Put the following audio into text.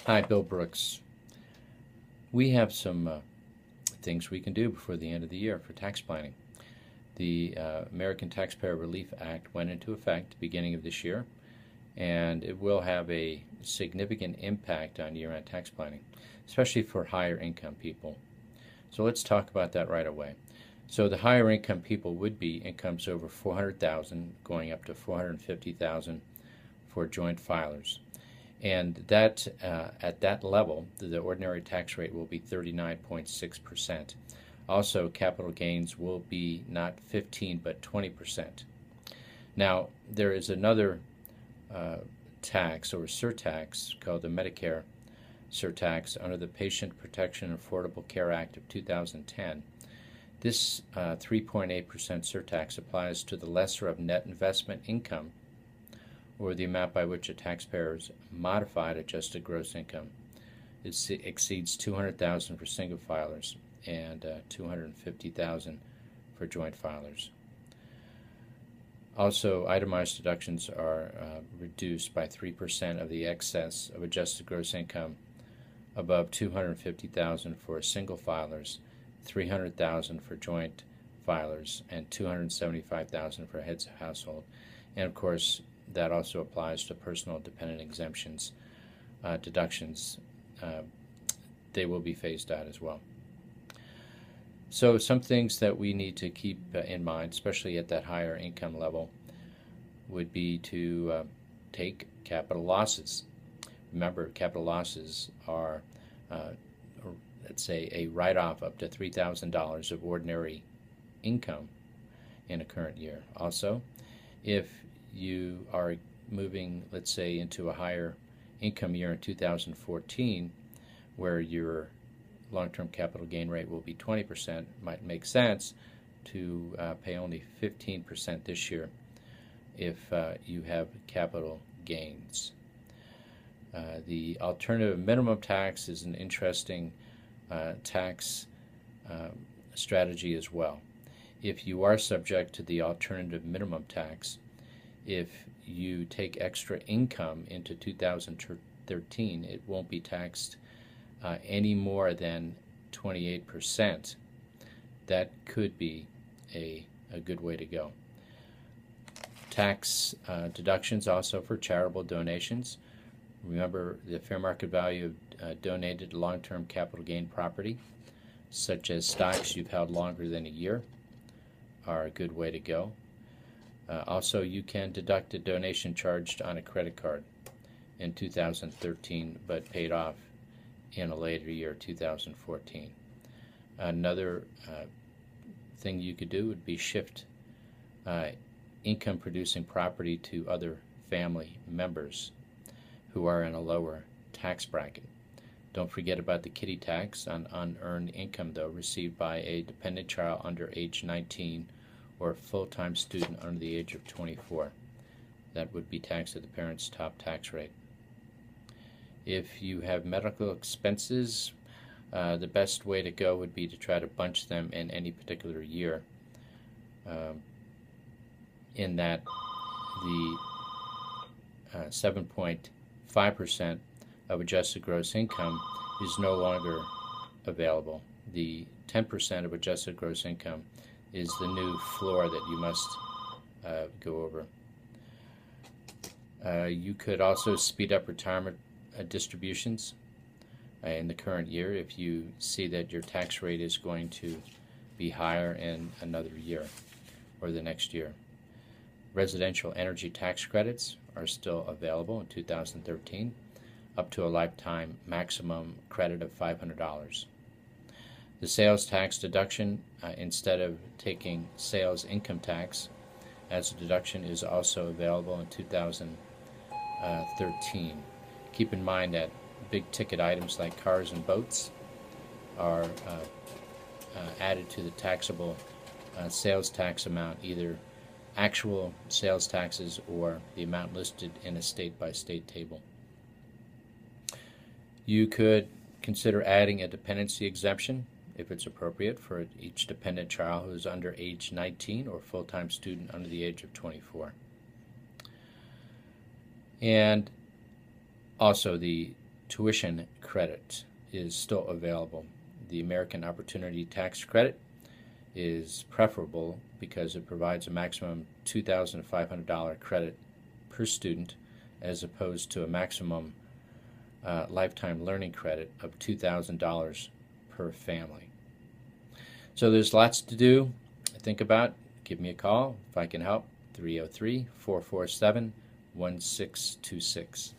Hi, Bill Brooks. We have some things we can do before the end of the year for tax planning. The American Taxpayer Relief Act went into effect beginning of this year, and it will have a significant impact on year-end tax planning, especially for higher income people. So let's talk about that right away. So the higher income people would be incomes over 400,000 going up to 450,000 for joint filers. And that at that level, the ordinary tax rate will be 39.6%. Also, capital gains will be not 15 but 20%. Now, there is another tax or surtax called the Medicare surtax under the Patient Protection and Affordable Care Act of 2010. This 3.8% surtax applies to the lesser of net investment income, or the amount by which a taxpayer's modified adjusted gross income exceeds 200,000 for single filers and 250,000 for joint filers. Also, itemized deductions are reduced by 3% of the excess of adjusted gross income above 250,000 for single filers, 300,000 for joint filers, and 275,000 for heads of household. And of course, that also applies to personal dependent exemptions, deductions. They will be phased out as well. So some things that we need to keep in mind, especially at that higher income level, would be to take capital losses. Remember, capital losses are, let's say, a write-off up to $3,000 of ordinary income in a current year. Also, if you are moving, let's say, into a higher income year in 2014, where your long-term capital gain rate will be 20%, might make sense to pay only 15% this year if you have capital gains. The alternative minimum tax is an interesting tax strategy as well. If you are subject to the alternative minimum tax, if you take extra income into 2013, it won't be taxed any more than 28%. That could be a good way to go. Tax deductions also for charitable donations. Remember, the fair market value of donated long-term capital gain property, such as stocks you've held longer than a year, are a good way to go. Also, you can deduct a donation charged on a credit card in 2013 but paid off in a later year, 2014. Another thing you could do would be shift income-producing property to other family members who are in a lower tax bracket. Don't forget about the kiddie tax on unearned income, though, received by a dependent child under age 19 or a full-time student under the age of 24. That would be taxed at the parent's top tax rate. If you have medical expenses, the best way to go would be to try to bunch them in any particular year, in that the 7.5% of adjusted gross income is no longer available. The 10% of adjusted gross income is the new floor that you must go over. You could also speed up retirement distributions in the current year if you see that your tax rate is going to be higher in another year or the next year. Residential energy tax credits are still available in 2013, up to a lifetime maximum credit of $500. The sales tax deduction, instead of taking sales income tax as a deduction, is also available in 2013. Keep in mind that big ticket items like cars and boats are added to the taxable sales tax amount, either actual sales taxes or the amount listed in a state-by-state table. You could consider adding a dependency exemption if it's appropriate for each dependent child who is under age 19 or full-time student under the age of 24. And also the tuition credit is still available. The American Opportunity Tax Credit is preferable because it provides a maximum $2,500 credit per student as opposed to a maximum lifetime learning credit of $2,000 per family. So there's lots to do. Think about. Give me a call if I can help. 303-447-1626.